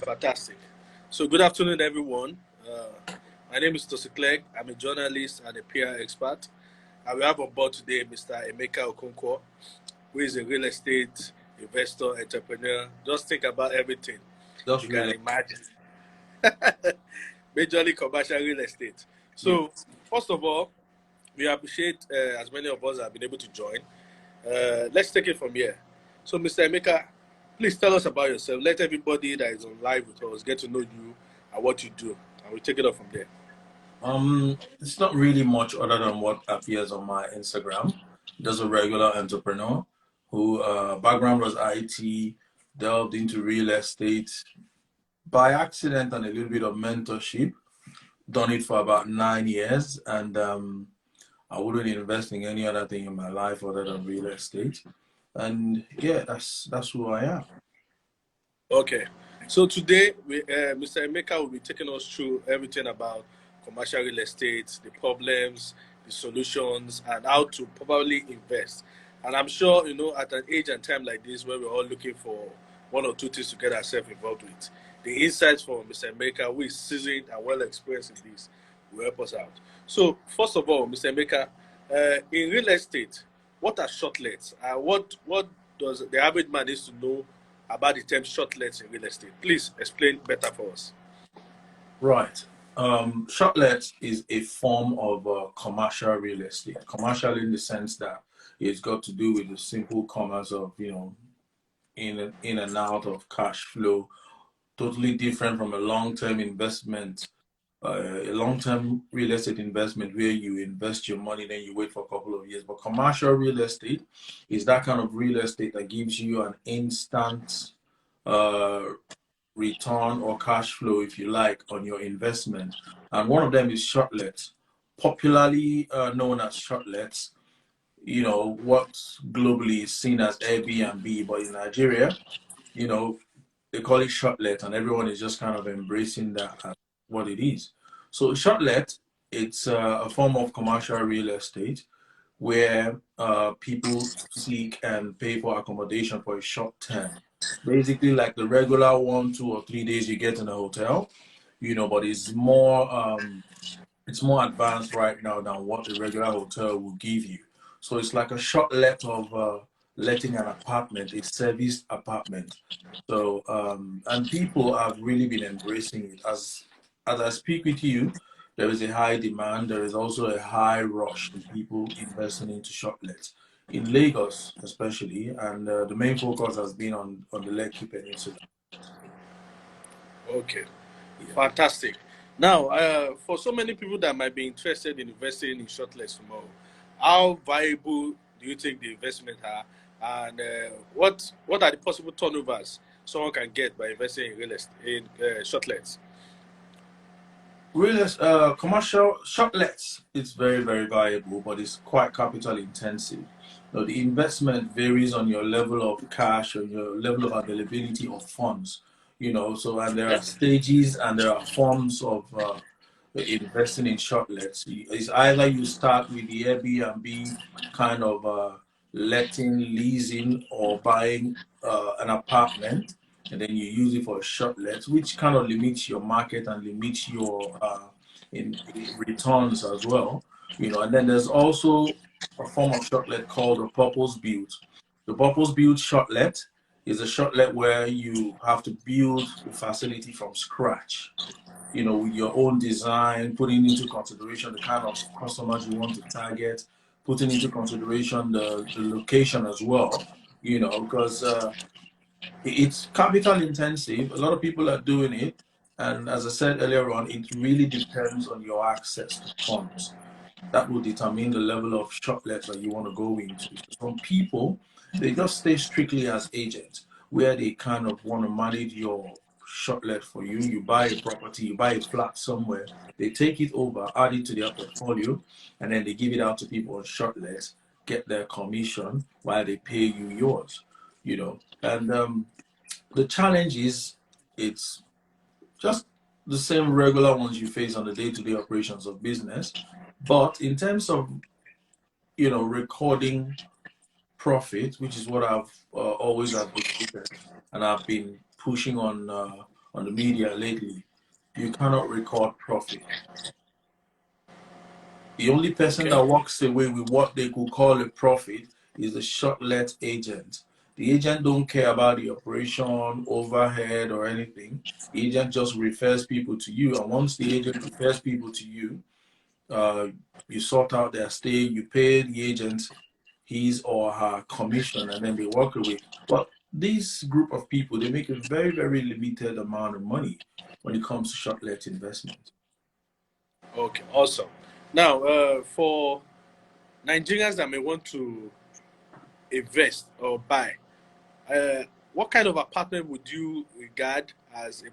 Fantastic. So, good afternoon, everyone. My name is Tosi Clegg. I'm a journalist and a PR expert. And we have on board today Mr. Emeka Okonkwo, who is a real estate investor, entrepreneur. Just think about everything Just you can really. imagine. Majorly commercial real estate. So, first of all, we appreciate as many of us have been able to join. Let's take it from here. So, Mr. Emeka, please tell us about yourself. Let everybody that is on live with us get to know you and what you do, and we'll take it up from there. It's not really much other than what appears on my Instagram. Just a regular entrepreneur who background was IT, delved into real estate by accident and a little bit of mentorship. Done it for about 9 years, and I wouldn't invest in any other thing in my life other than real estate. And yeah, that's who I am. Okay. So today, Mr. Emeka will be taking us through everything about commercial real estate, the problems, the solutions, and how to probably invest. And I'm sure, at an age and time like this, where we're all looking for one or two things to get ourselves involved with, the insights from Mr. Emeka, who is seasoned and well experienced in this, will help us out. So, first of all, Mr. Emeka, in real estate, what are shortlets? What does the average man needs to know about the term shortlets in real estate? Please explain better for us. Right. Shortlets is a form of commercial real estate. Commercial in the sense that it's got to do with the simple commerce of, in and out of cash flow. Totally different from a long-term investment, a long-term real estate investment where you invest your money, then you wait for a couple of years. But commercial real estate is that kind of real estate that gives you an instant return or cash flow, if you like, on your investment. And one of them is shortlets, popularly known as shortlets. What globally is seen as Airbnb, but in Nigeria, they call it shortlet, and everyone is just kind of embracing that as what it is. So shortlet, it's a form of commercial real estate where people seek and pay for accommodation for a short term. Basically, like the regular 1, 2, or 3 days you get in a hotel, but it's more advanced right now than what a regular hotel will give you. So it's like a short let of letting an apartment, a serviced apartment. So and people have really been embracing it. As I speak with you, there is a high demand. There is also a high rush in people investing into shortlets in Lagos, especially, and the main focus has been on the Lekki Peninsula. Okay, fantastic. Now, for so many people that might be interested in investing in shortlets tomorrow, how viable do you think the investment are, and what are the possible turnovers someone can get by investing in real estate in shortlets? Commercial shortlets, it's very, very viable, but it's quite capital intensive. The investment varies on your level of cash, on your level of availability of funds. And there are stages and there are forms of investing in shortlets. It's either you start with the Airbnb kind of letting, leasing, or buying an apartment, and then you use it for a shortlet, which kind of limits your market and limits your in returns as well. And then there's also a form of shortlet called a purpose built. The purpose built shortlet is a shortlet where you have to build the facility from scratch, with your own design, putting into consideration the kind of customers you want to target, putting into consideration the location as well, because it's capital intensive. A lot of people are doing it. And as I said earlier on, it really depends on your access to funds. That will determine the level of shortlets that you want to go into. Some people, they just stay strictly as agents, where they kind of want to manage your shortlet for you. You buy a property, you buy a flat somewhere, they take it over, add it to their portfolio, and then they give it out to people on shortlets, get their commission while they pay you yours, And the challenge is it's just the same regular ones you face on the day-to-day operations of business. But in terms of, recording profit, which is what I've always advocated and I've been pushing on on the media lately, you cannot record profit. The only person Okay. that walks away with what they could call a profit is the shortlet agent. The agent don't care about the operation, overhead, or anything. The agent just refers people to you, and once the agent refers people to you, uh, you sort out their stay, you pay the agent his or her commission, and then they walk away. Well, this group of people, they make a very, very limited amount of money when it comes to shortlet investment. Okay. Awesome. Now, for Nigerians that may want to invest or buy, uh, what kind of apartment would you regard as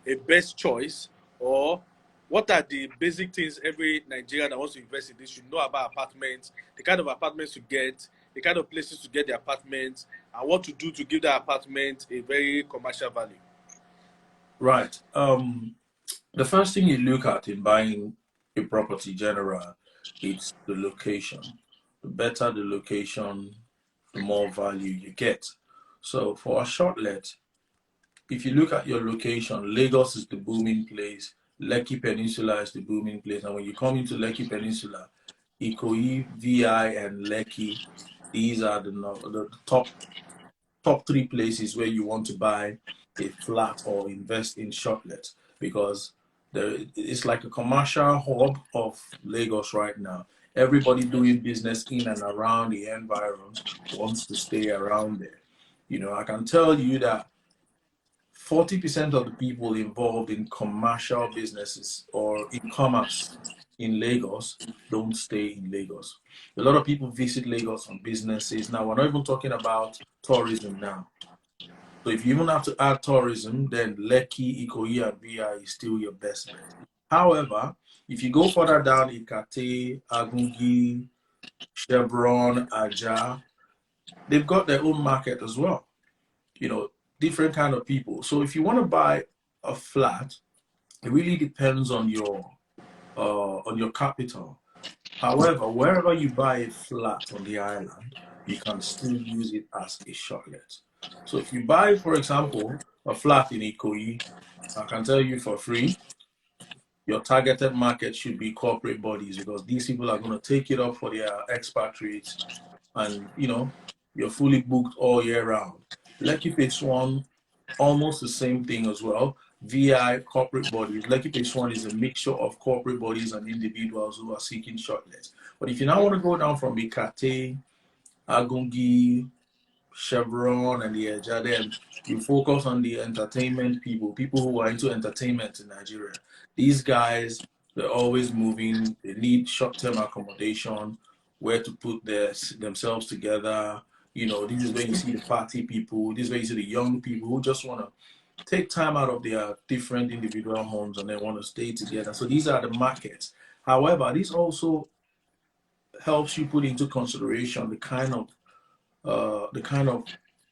a best choice, or what are the basic things every Nigerian that wants to invest in this should know about apartments, the kind of apartments to get, the kind of places to get the apartments, and what to do to give that apartment a very commercial value? Right. The first thing you look at in buying a property general, it's the location. The better the location, the more value you get. So for a shortlet, if you look at your location, Lagos is the booming place. Lekki Peninsula is the booming place. And when you come into Lekki Peninsula, Ikoyi, VI, and Lekki, these are the top three places where you want to buy a flat or invest in shortlets, because it's like a commercial hub of Lagos right now. Everybody doing business in and around the environs wants to stay around there. I can tell you that 40% of the people involved in commercial businesses or in commerce in Lagos don't stay in Lagos. A lot of people visit Lagos on businesses. Now, we're not even talking about tourism now. So if you even have to add tourism, then Lekki, Ikoyi, and VI is still your best bet. However, if you go further down, Ikate, Agungi, Chevron, Aja, they've got their own market as well. You know, different kind of people. So if you want to buy a flat, it really depends on your capital. However, wherever you buy a flat on the island, you can still use it as a shortlet. So if you buy, for example, a flat in Ikoyi, I can tell you for free, your targeted market should be corporate bodies, because these people are going to take it up for their expatriates, and you're fully booked all year round. Lekki Phase 1, almost the same thing as well. VI, corporate bodies. Lekki Phase 1 is a mixture of corporate bodies and individuals who are seeking shortlets. But if you now want to go down from Ikate, Agungi, Chevron, and the Eja, then you focus on the entertainment people who are into entertainment in Nigeria. These guys, they're always moving. They need short-term accommodation, where to put themselves together. This is where you see the party people. This is where you see the young people who just want to take time out of their different individual homes and they want to stay together. So these are the markets. However, this also helps you put into consideration the kind of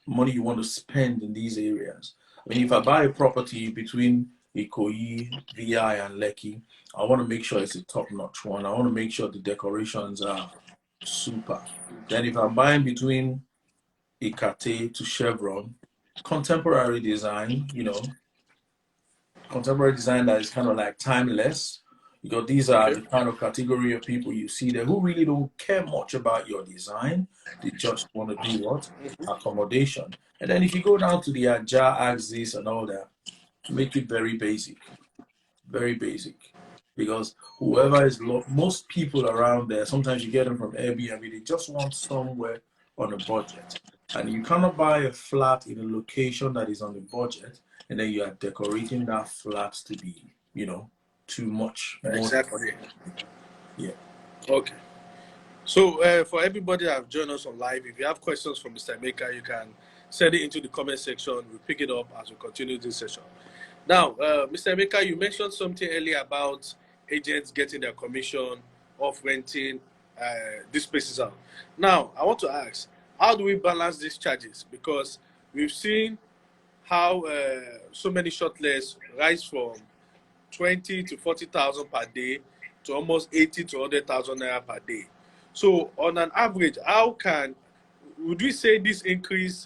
money you want to spend in these areas. I mean, if I buy a property between Ikoyi, VI, and Lekki, I want to make sure it's a top-notch one. I want to make sure the decorations are super. Then if I'm buying between Ikate to Chevron, contemporary design, contemporary design that is kind of like timeless, because these are Okay. the kind of category of people you see there who really don't care much about your design. They just want to do what? Accommodation. And then if you go down to the Aja axis and all that, make it very basic, very basic. Because whoever most people around there, sometimes you get them from Airbnb, they just want somewhere on a budget. And you cannot buy a flat in a location that is on a budget, and then you are decorating that flat to be, too much more than what. Exactly. Yeah. Okay. So, for everybody that have joined us on live, if you have questions for Mr. Emeka, you can send it into the comment section. We'll pick it up as we continue this session. Now, Mr. Emeka, you mentioned something earlier about agents getting their commission off renting these places out. Now, I want to ask, how do we balance these charges? Because we've seen how so many shortlists rise from 20 to 40,000 per day to almost 80 to 100,000 naira per day. So, on an average, would we say this increase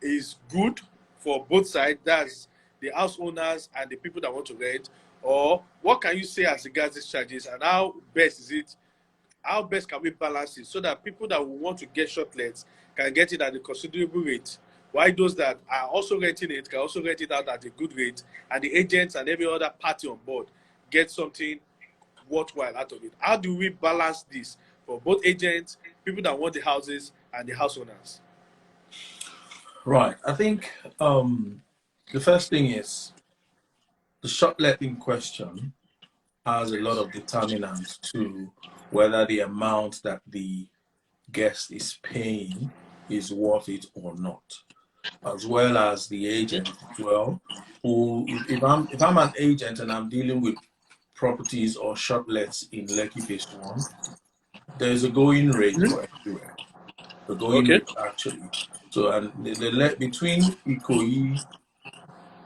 is good for both sides? That's the house owners and the people that want to rent? Or what can you say as regards these charges, and how best is it? How best can we balance it so that people that will want to get shortlets can get it at a considerable rate, while those that are also renting it can also rent it out at a good rate, and the agents and every other party on board get something worthwhile out of it? How do we balance this for both agents, people that want the houses, and the house owners? Right. I think the first thing is the shortlet in question has a lot of determinants to whether the amount that the guest is paying is worth it or not, as well as the agent as well. Who, if I'm an agent and I'm dealing with properties or shortlets in Lekki Phase One, there's a going rate for everywhere. The going Okay. rate actually. So and between Ikoyi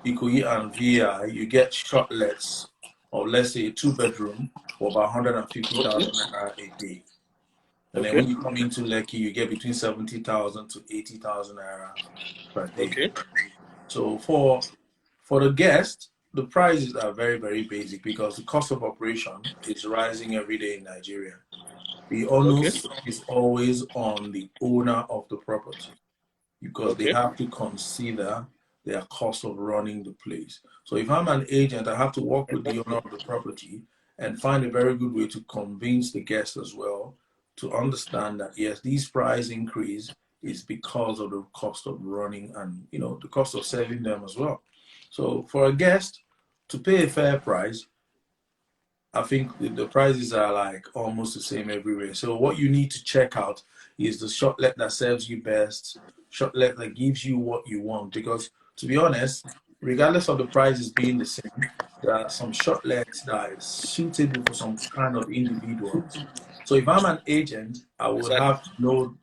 and VI, you get shortlets of, let's say, a 2 bedroom for about 150,000 Okay. naira a day. And then Okay. when you come into Lekki, you get between 70,000 to 80,000 naira per day. Okay. So for the guest, the prices are very, very basic because the cost of operation is rising every day in Nigeria. The Okay. onus is always on the owner of the property, because they Okay. have to consider their cost of running the place. So if I'm an agent, I have to work with the owner of the property and find a very good way to convince the guest as well to understand that yes, this price increase is because of the cost of running and the cost of serving them as well. So for a guest to pay a fair price, I think the prices are like almost the same everywhere. So what you need to check out is the shortlet that serves you best, shortlet that gives you what you want. Because to be honest, regardless of the prices being the same, there are some shortlets that are suitable for some kind of individuals. So if I'm an agent, I would Exactly. have to know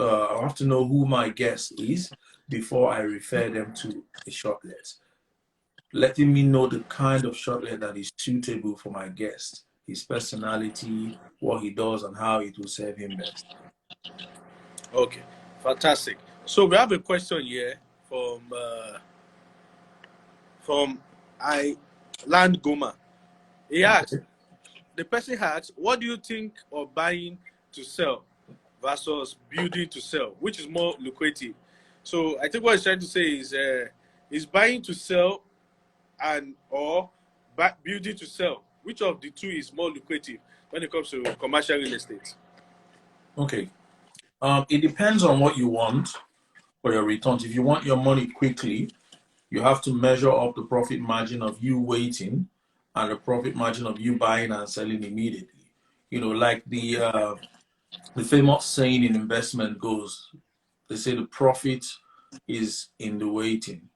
I have to know who my guest is before I refer them to a shortlet, letting me know the kind of shortlet that is suitable for my guest, his personality, what he does, and how it will serve him best. Okay. Fantastic. So we have a question here from I Land Goma. He asked, Okay. the person asks, what do you think of buying to sell versus building to sell? Which is more lucrative? So I think what he's trying to say is buying to sell and or building to sell. Which of the two is more lucrative when it comes to commercial real estate? Okay. It depends on what you want for your returns. If you want your money quickly, you have to measure up the profit margin of you waiting and the profit margin of you buying and selling immediately. Like the famous saying in investment goes, they say the profit is in the waiting.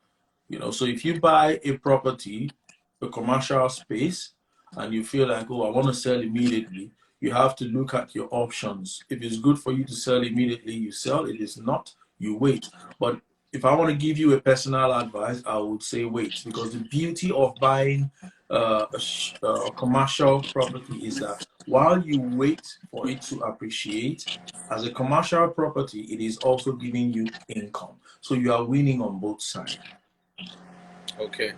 So if you buy a property, a commercial space, and you feel like, oh, I want to sell immediately, you have to look at your options. If it's good for you to sell immediately, you sell. If it's not, you wait. But if I want to give you a personal advice, I would say wait, because the beauty of buying a commercial property is that while you wait for it to appreciate, as a commercial property, it is also giving you income. So you are winning on both sides. Okay.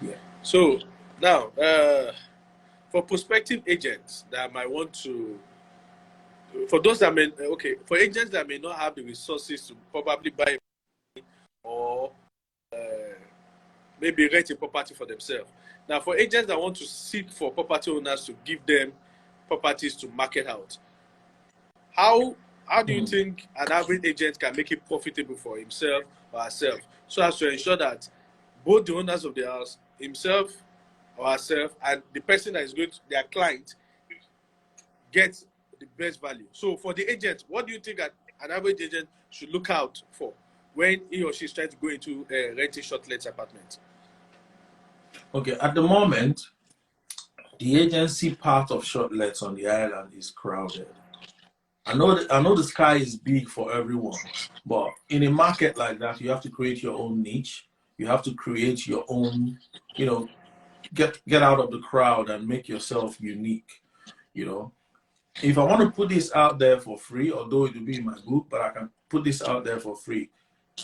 Yeah. So now, for prospective agents that might want to, for those that may, okay, for agents that may not have the resources to probably buy or uh, maybe rent a property for themselves. Now, for agents that want to seek for property owners to give them properties to market out, how do you Mhm. think an average agent can make it profitable for himself or herself, so as to ensure that both the owners of the house, himself or herself, and the person that is going to their client gets the best value? So for the agent, what do you think that an average agent should look out for when he or she is trying to go into a renting shortlet apartment? Okay, at the moment, the agency part of shortlets on the island is crowded. I know the sky is big for everyone, but in a market like that, you have to create your own niche. You have to create your own, you know, get out of the crowd and make yourself unique. You know, if I want to put this out there for free, although it will be in my book, but I can put this out there for free.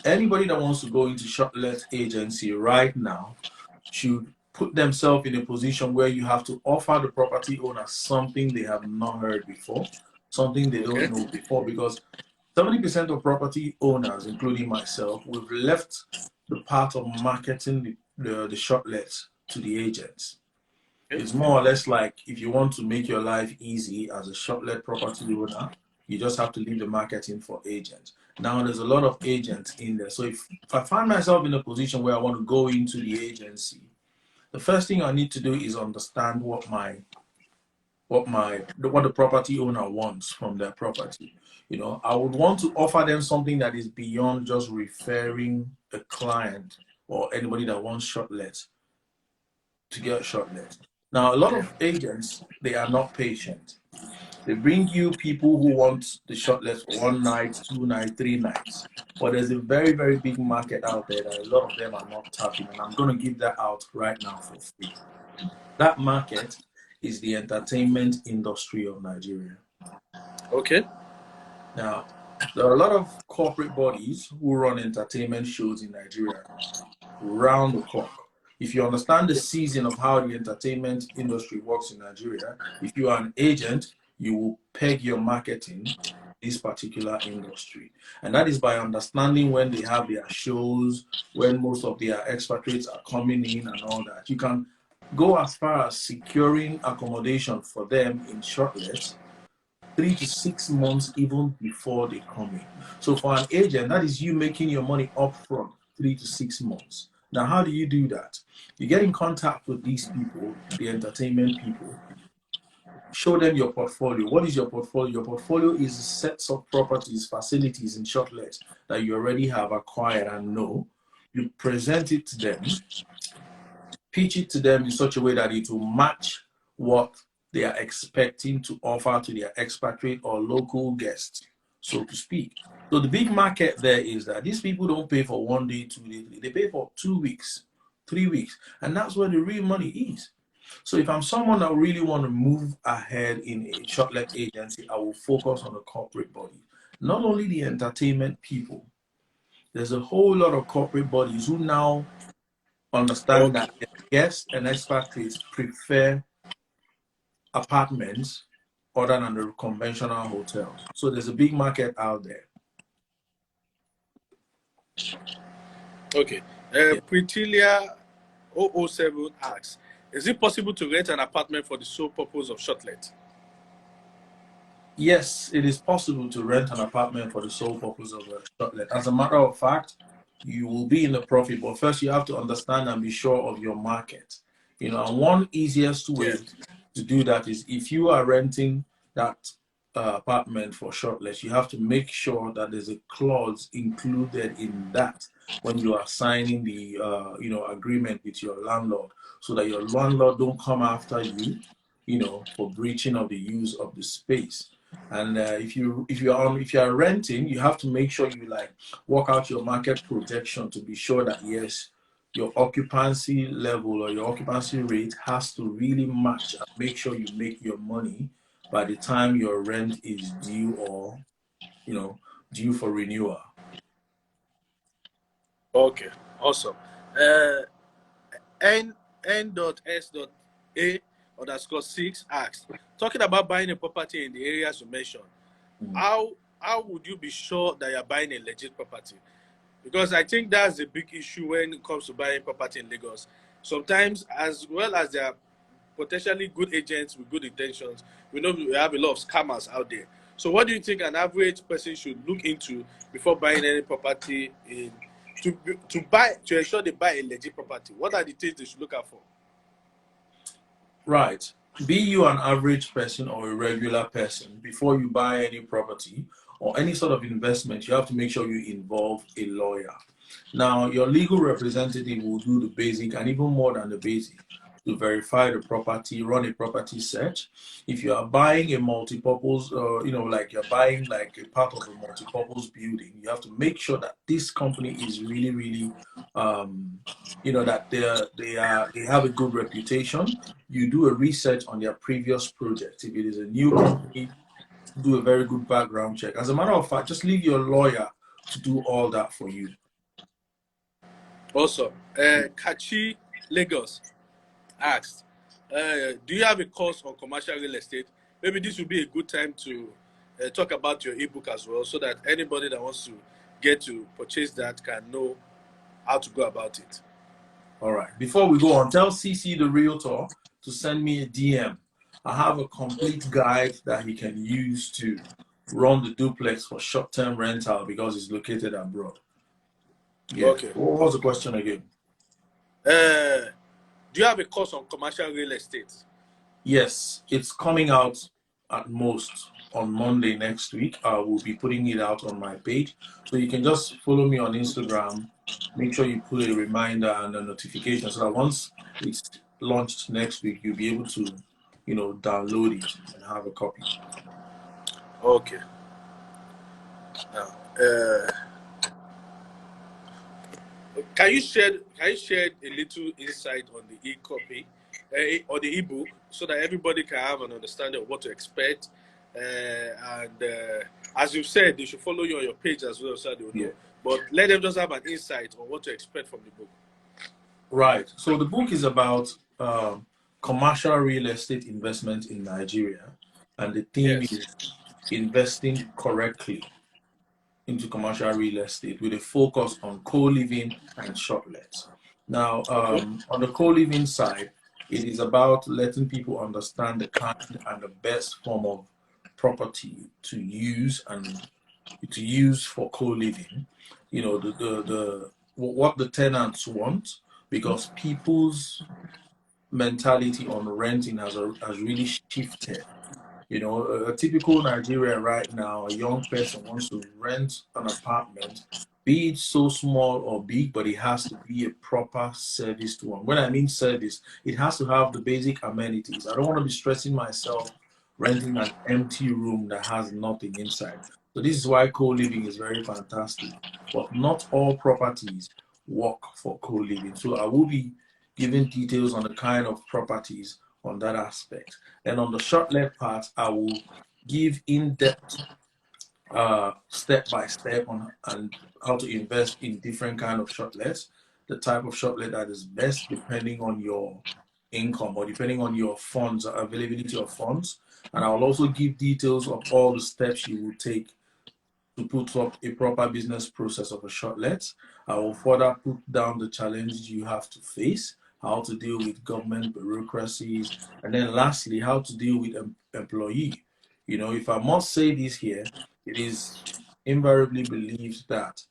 Anybody that wants to go into shortlet agency right now should put themselves in a position where you have to offer the property owner something they have not heard before, something they don't Okay. know before, because 70% of property owners, including myself, we've left the part of marketing the shortlets to the agents. Okay. It's more or less like if you want to make your life easy as a shortlet property owner, you just have to leave the marketing for agents. Now there's a lot of agents in there. So if I find myself in a position where I want to go into the agency, the first thing I need to do is understand what the property owner wants from their property. I would want to offer them something that is beyond just referring a client or anybody that wants shortlets to get shortlets. Now, a lot Okay. of agents, they are not patient. They bring you people who want the shortlets for 1 night, 2 nights, 3 nights. But there's a very, very big market out there that a lot of them are not tapping, and I'm going to give that out right now for free. That market is the entertainment industry of Nigeria. Okay. Now, there are a lot of corporate bodies who run entertainment shows in Nigeria round the clock. If you understand the season of how the entertainment industry works in Nigeria, if you are an agent, you will peg your marketing this particular industry. And that is by understanding when they have their shows, when most of their expatriates are coming in and all that. You can go as far as securing accommodation for them in shortlets 3 to 6 months even before they come in. So for an agent, that is you making your money upfront 3 to 6 months. Now, how do you do that? You get in contact with these people, the entertainment people, show them your portfolio. What is your portfolio? Your portfolio is sets of properties, facilities, and shortlets that you already have acquired and know. You present it to them, pitch it to them in such a way that it will match what they are expecting to offer to their expatriate or local guests, so to speak. So the big market there is that these people don't pay for 1 day, 2 days, they pay for 2 weeks, 3 weeks, and that's where the real money is. So if I'm someone that really want to move ahead in a shortlet agency, I will focus on the corporate body. Not only the entertainment people, there's a whole lot of corporate bodies who now understand Okay. that guests and expatriates prefer apartments other than the conventional hotels. So there's a big market out there. Okay. Yeah. Pritilia 007 asks, is it possible to rent an apartment for the sole purpose of shortlet? Yes, it is possible to rent an apartment for the sole purpose of a shortlet. As a matter of fact, you will be in the profit, but first you have to understand and be sure of your market. And one easiest Yeah. way to do that is if you are renting that apartment for shortlets, you have to make sure that there's a clause included in that when you are signing the agreement with your landlord, so that your landlord don't come after you, for breaching of the use of the space. And if you are renting, you have to make sure you work out your market projection to be sure that yes, your occupancy level or your occupancy rate has to really match and make sure you make your money by the time your rent is due or due for renewal. Okay. Awesome. Uh, N.S.A_6 asks, talking about buying a property in the areas you mentioned, Mm. how would you be sure that you're buying a legit property? Because I think that's a big issue when it comes to buying property in Lagos. Sometimes, as well as there are potentially good agents with good intentions, we know we have a lot of scammers out there. So, what do you think an average person should look into before buying any property in to ensure they buy a legit property? What are the things they should look out for? Right. Be you an average person or a regular person, before you buy any property or any sort of investment, you have to make sure you involve a lawyer. Now, your legal representative will do the basic and even more than the basic to verify the property, run a property search. If you are buying a multi-purpose, like you're buying like a part of a multi-purpose building, you have to make sure that this company is really, really, that they have a good reputation. You do a research on their previous project. If it is a new company, do a very good background check. As a matter of fact, just leave your lawyer to do all that for you. Also, Kachi Lagos asked, do you have a course on commercial real estate? Maybe this would be a good time to talk about your ebook as well, so that anybody that wants to get to purchase that can know how to go about it. All right. Before we go on, tell CC the realtor to send me a DM. I have a complete guide that he can use to run the duplex for short-term rental because it's located abroad. Yeah. Okay. What was the question again? Do you have a course on commercial real estate? Yes, it's coming out at most on Monday next week. I will be putting it out on my page. So you can just follow me on Instagram. Make sure you put a reminder and a notification so that once it's launched next week, you'll be able to, download it and have a copy. Okay. Now, can you share a little insight on the e-copy or the ebook so that everybody can have an understanding of what to expect? And as you said, they should follow you on your page as well, so they will Yeah. know. But let them just have an insight on what to expect from the book. Right. So the book is about commercial real estate investment in Nigeria, and the theme Yes. is investing correctly into commercial real estate with a focus on co-living and shortlets. Now, Okay. on the co-living side, it is about letting people understand the kind and the best form of property to use for co-living. The what the tenants want, because people's mentality on renting has really shifted. A typical Nigerian right now, a young person wants to rent an apartment, be it so small or big, but it has to be a proper serviced one. When I mean service, it has to have the basic amenities. I don't want to be stressing myself renting an empty room that has nothing inside. So this is why co-living is very fantastic. But not all properties work for co-living. So I will be giving details on the kind of properties on that aspect. And on the short-let part, I will give in-depth step by step on and how to invest in different kind of shortlets, the type of shortlet that is best depending on your income or depending on your funds, availability of funds. And I'll also give details of all the steps you will take to put up a proper business process of a shortlet. I will further put down the challenges you have to face, how to deal with government bureaucracies, and then lastly, how to deal with employee. If I must say this here, it is invariably believed that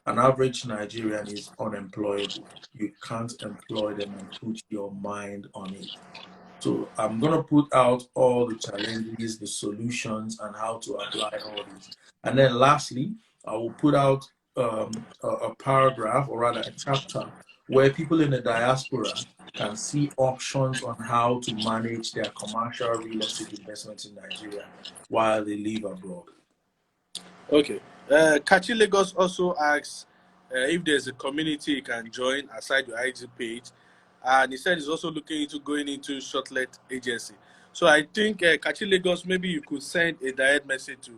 an average Nigerian is unemployable. You can't employ them and put your mind on it. So I'm going to put out all the challenges, the solutions, and how to apply all these. And then lastly, I will put out a paragraph, or rather a chapter, where people in the diaspora can see options on how to manage their commercial real estate investments in Nigeria while they live abroad. Okay. Kachi Lagos also asks if there's a community you can join aside your IG page, and he said he's also looking into going into shortlet agency. So I think Kachi Lagos, maybe you could send a direct message to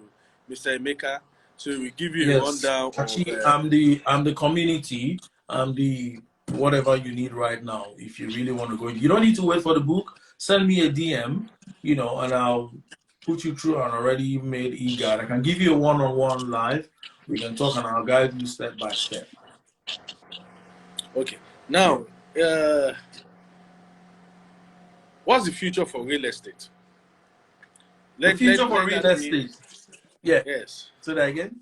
Mr. Emeka, so we give you a Yes, rundown of. actually, I'm the community. I'm the whatever you need right now. If you really want to go, you don't need to wait for the book. Send me a DM, and I'll put you through an already made e-guide. I can give you a one-on-one live. We can talk and I'll guide you step by step. Okay. Yeah. Now, what's the future for real estate? The Let future let for let real that be. estate. Yeah. Yes. Say that again.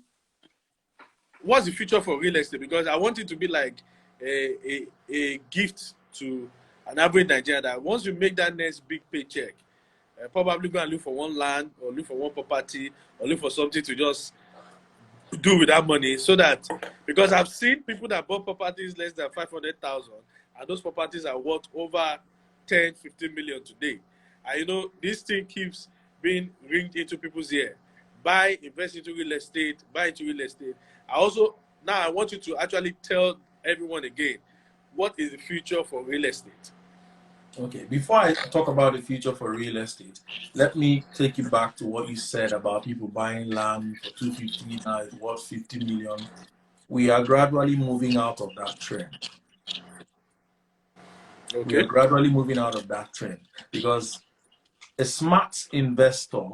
What's the future for real estate? Because I want it to be like a gift to an average Nigerian, that once you make that next big paycheck, probably go and look for one land or look for one property or look for something to just do with that money, so that, because I've seen people that bought properties less than 500,000, and those properties are worth over 10, 15 million today. And this thing keeps being ringed into people's ear. Buy, invest into real estate, buy into real estate. Now I want you to actually tell everyone again, what is the future for real estate? Okay, before I talk about the future for real estate, let me take you back to what you said about people buying land for 250, now it's worth 50 million. We are gradually moving out of that trend. We are Okay. gradually moving out of that trend because a smart investor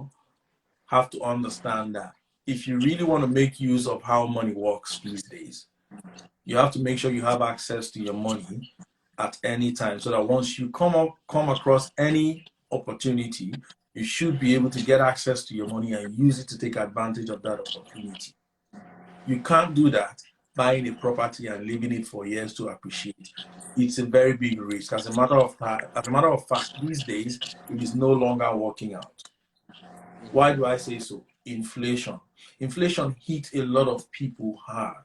have to understand that if you really want to make use of how money works these days, you have to make sure you have access to your money at any time so that once you come across any opportunity, you should be able to get access to your money and use it to take advantage of that opportunity. You can't do that buying a property and leaving it for years to appreciate. It's a very big risk. As a matter of fact, these days it is no longer working out. Why do I say so? Inflation. Inflation hit a lot of people hard.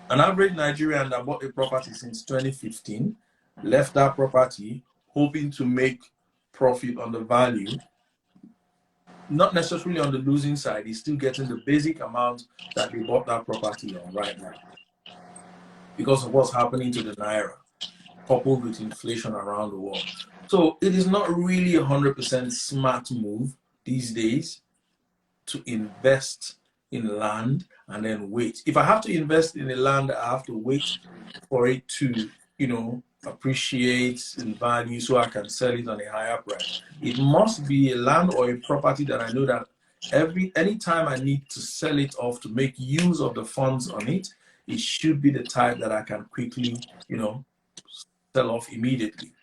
An average Nigerian that bought a property since 2015 left that property hoping to make profit on the value, not necessarily on the losing side. He's still getting the basic amount that they bought that property on right now because of what's happening to the naira, coupled with inflation around the world. So it is not really 100% smart move these days to invest in land and then wait. If I have to invest in a land, I have to wait for it to, appreciate in value so I can sell it on a higher price. It must be a land or a property that I know that anytime I need to sell it off to make use of the funds on it, it should be the type that I can quickly, sell off immediately.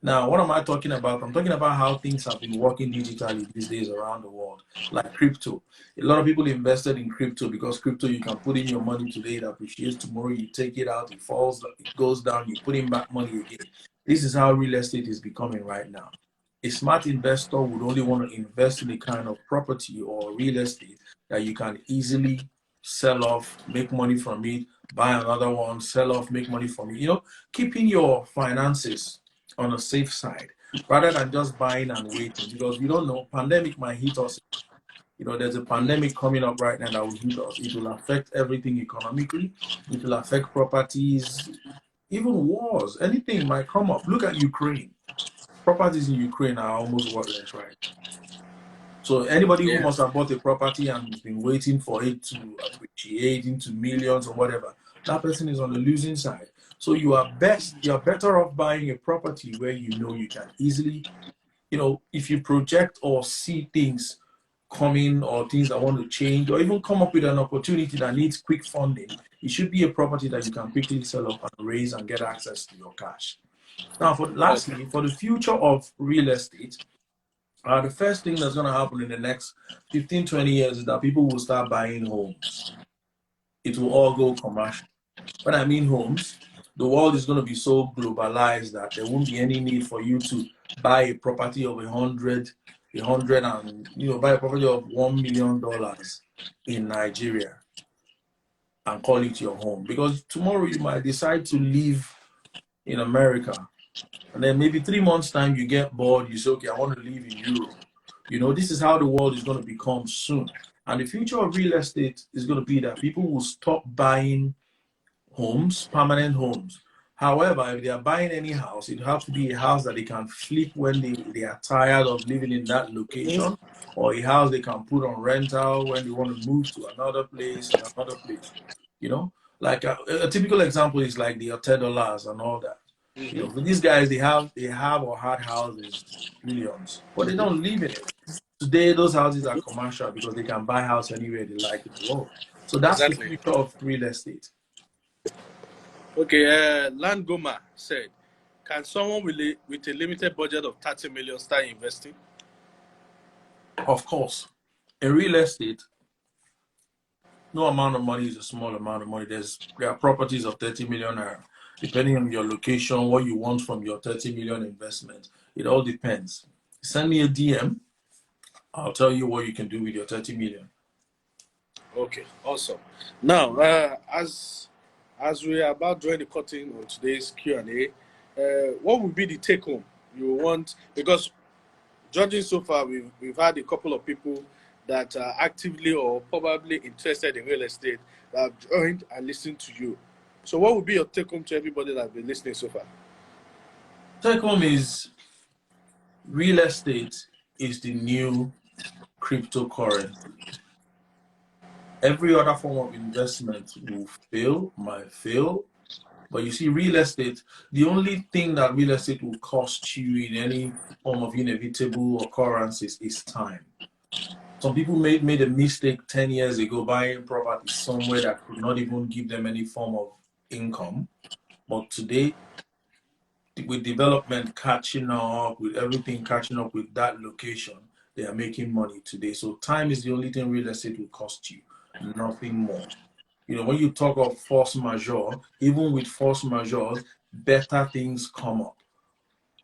Now, what am I talking about? I'm talking about how things have been working digitally these days around the world, like crypto. A lot of people invested in crypto because crypto, you can put in your money today, it appreciates tomorrow, you take it out, it falls, it goes down, you put in back money again. This is how real estate is becoming right now. A smart investor would only want to invest in a kind of property or real estate that you can easily sell off, make money from it, buy another one, sell off, make money from it. Keeping your finances on a safe side rather than just buying and waiting because we don't know, pandemic might hit us. There's a pandemic coming up right now that will hit us. It will affect everything economically. It will affect properties, even wars. Anything might come up. Look at Ukraine. Properties in Ukraine are almost worthless right now. So anybody who Yeah. must have bought a property and has been waiting for it to appreciate into millions or whatever, that person is on the losing side. So you're better off buying a property where you can easily, if you project or see things coming or things that want to change or even come up with an opportunity that needs quick funding, it should be a property that you can quickly sell off and raise and get access to your cash. Now, Okay. lastly, for the future of real estate, the first thing that's going to happen in the next 15, 20 years is that people will start buying homes. It will all go commercial. When I mean homes, the world is going to be so globalized that there won't be any need for you to buy a property of buy a property of $1 million in Nigeria and call it your home. Because tomorrow you might decide to live in America. And then maybe 3 months' time you get bored, you say, okay, I want to live in Europe. This is how the world is going to become soon. And the future of real estate is going to be that people will stop buying homes, permanent homes. However, if they are buying any house, it has to be a house that they can flip when they are tired of living in that location, or a house they can put on rental when they want to move to another place and another place. You know, like a typical example is like the hotel dollars and all that. For these guys, they have or had houses, millions, but they don't live in it. Today, those houses are commercial because they can buy house anywhere they like in the world. So that's the Exactly. future of real estate. Okay. Land Goma said, "Can someone with a limited budget of 30 million start investing?" Of course, in real estate, no amount of money is a small amount of money. There are properties of 30 million naira. Depending on your location, what you want from your 30 million investment, it all depends. Send me a DM. I'll tell you what you can do with your 30 million. Okay. Awesome. Now, as we are about drawing the curtain on today's Q&A, what would be the take home you want? Because judging so far, we've had a couple of people that are actively or probably interested in real estate that have joined and listened to you. So, what would be your take home to everybody that's been listening so far? Take home is real estate is the new cryptocurrency. Every other form of investment will fail, might fail, But you see, real estate, the only thing that real estate will cost you in any form of inevitable occurrences is time. Some people made a mistake 10 years ago buying property somewhere that could not even give them any form of income. But today, with development catching up, with everything catching up with that location, they are making money today. So time is the only thing real estate will cost you, nothing more. You know, when you talk of force majeure, even with force majeure, better things come up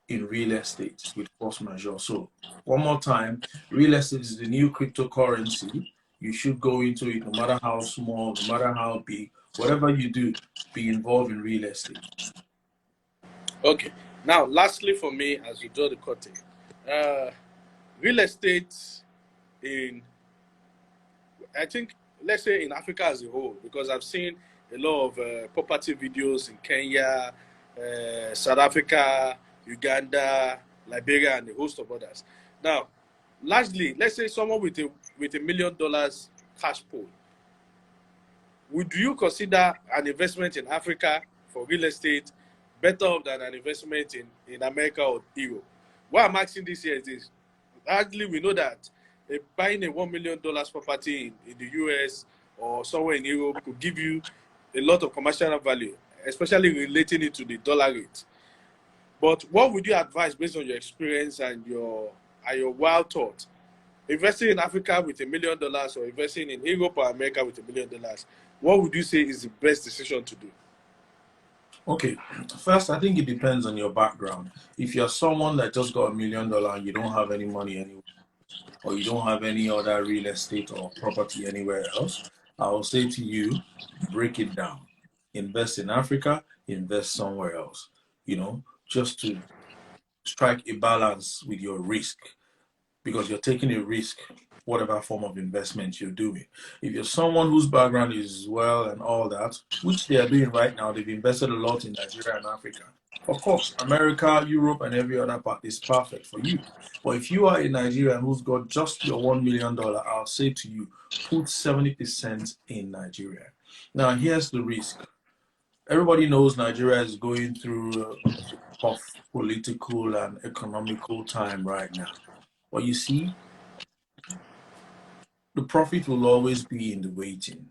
in real estate with force majeure. So one more time, real estate is the new cryptocurrency. You should go into it no matter how small, no matter how big, whatever you do, be involved in real estate. Okay. Now, lastly, for me, as you draw the curtain, uh, real estate in, I think, let's say in Africa as a whole, because I've seen a lot of property videos in Kenya, South Africa, Uganda, Liberia, and a host of others. Now, largely, let's say someone with $1 million cash pool, would you consider an investment in Africa for real estate better off than an investment in America or Europe? Why I'm asking this here is this. Actually, we know that buying a $1 million property in the US or somewhere in Europe could give you a lot of commercial value, especially relating it to the dollar rate. But what would you advise based on your experience and your wild thought? Investing in Africa with $1 million or investing in Europe or America with $1 million, what would you say is the best decision to do? Okay, first, I think it depends on your background. If you're someone that just got $1 million and you don't have any money anywhere, or you don't have any other real estate or property anywhere else, I will say to you, break it down. Invest in Africa, invest somewhere else, just to strike a balance with your risk because you're taking a risk, whatever form of investment you're doing. If you're someone whose background is well and all that, which they are doing right now, they've invested a lot in Nigeria and Africa. Of course, America, Europe, and every other part is perfect for you. But if you are a Nigerian who's got just your $1 million, I'll say to you, put 70% in Nigeria. Now, here's the risk. Everybody knows Nigeria is going through a tough political and economical time right now. But you see, the profit will always be in the waiting.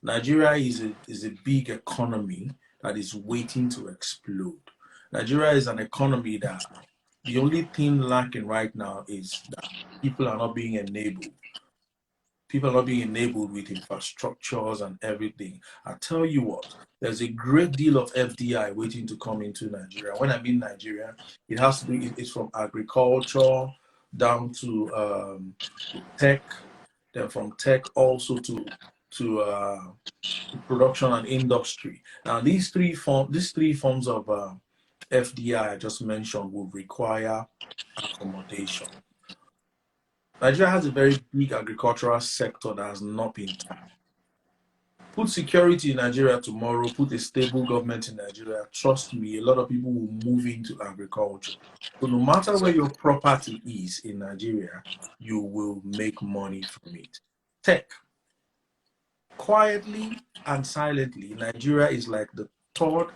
Nigeria is a big economy that is waiting to explode. Nigeria is an economy that the only thing lacking right now is that people are not being enabled. People are not being enabled with infrastructures and everything. I tell you what, there's a great deal of FDI waiting to come into Nigeria. When I mean Nigeria, it has to be, it's from agriculture down to tech, then from tech also to production and industry. Now, these three forms of FDI I just mentioned will require accommodation. Nigeria has a very big agricultural sector that has not been tapped. Put security in Nigeria tomorrow, put a stable government in Nigeria, trust me, a lot of people will move into agriculture. So no matter where your property is in Nigeria, you will make money from it. Tech. Quietly and silently, Nigeria is like the third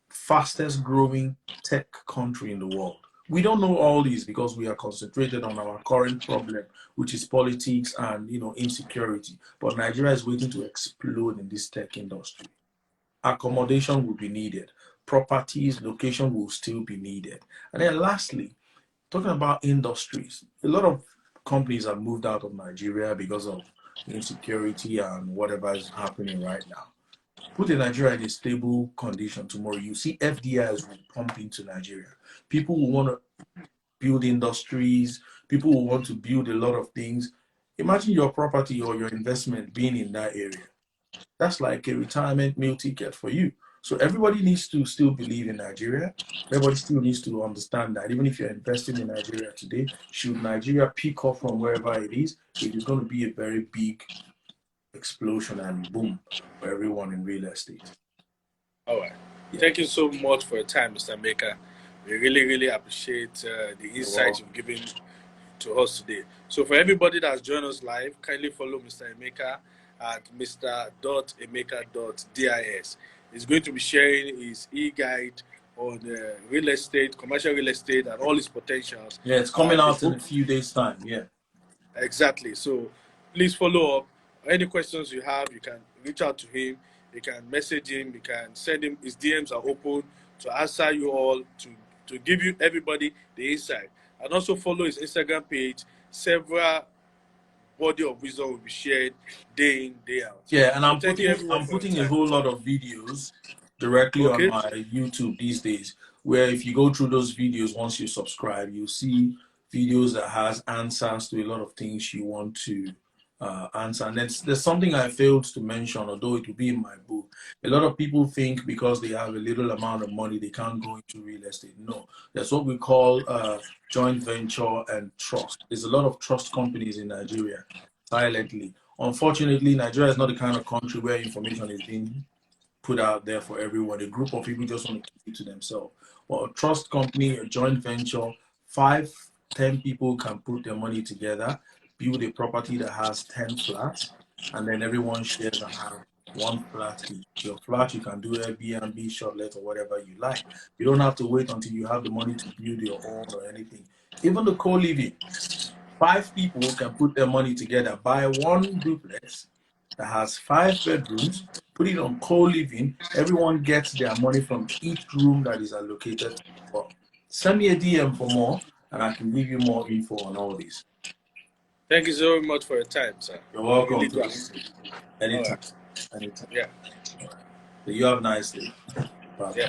fastest growing tech country in the world. We don't know all these because we are concentrated on our current problem, which is politics and insecurity. But Nigeria is waiting to explode in this tech industry. Accommodation will be needed. Properties, location will still be needed. And then lastly, talking about industries, a lot of companies have moved out of Nigeria because of insecurity and whatever is happening right now. Put Nigeria in a stable condition tomorrow, you see FDIs will pump into Nigeria. People will want to build industries, people will want to build a lot of things. Imagine your property or your investment being in that area. That's like a retirement meal ticket for you. So everybody needs to still believe in Nigeria. Everybody still needs to understand that even if you're investing in Nigeria today, should Nigeria pick up from wherever it is going to be a very big explosion and boom for everyone in real estate. All right. Yeah. Thank you so much for your time, Mr. Maker. We really, really appreciate the insights you've given to us today. So for everybody that's joined us live, kindly follow Mr. Emeka at mr.emeka.dis. He's going to be sharing his e-guide on real estate, commercial real estate, and all its potentials. Yeah, it's coming His out in book, a few days' time. Yeah. exactly. So please follow up. Any questions you have, you can reach out to him. You can message him. You can send him. His DMs are open to answer you all, to give you everybody the insight. And also follow his Instagram page. Several body of wisdom will be shared day in, day out. Yeah, and So thank you everyone I'm for your putting a time. whole lot of videos directly on Okay. my YouTube these days, where if you go through those videos, once you subscribe, you'll see videos that has answers to a lot of things you want to answer. And there's something I failed to mention, although it will be in my book. A lot of people think because they have a little amount of money, they can't go into real estate. No, that's what we call joint venture and trust. There's a lot of trust companies in Nigeria silently. Unfortunately, Nigeria is not the kind of country where information is being put out there for everyone. A group of people just want to keep it to themselves. But a trust company, a joint venture, 5, 10 people can put their money together, build a property that has 10 flats, and then everyone shares and have one flat each. Your flat, you can do Airbnb, Shortlets, or whatever you like. You don't have to wait until you have the money to build your own or anything. Even the co-living, 5 people can put their money together, buy one duplex that has 5 bedrooms, put it on co-living. Everyone gets their money from each room that is allocated to them. But send me a DM for more, and I can give you more info on all this. Thank you so much for your time, sir. You're I welcome really to do it. appreciate it. All Anytime. right. Anytime. Yeah. All right. So you have a nice day. Bye Yeah. bye.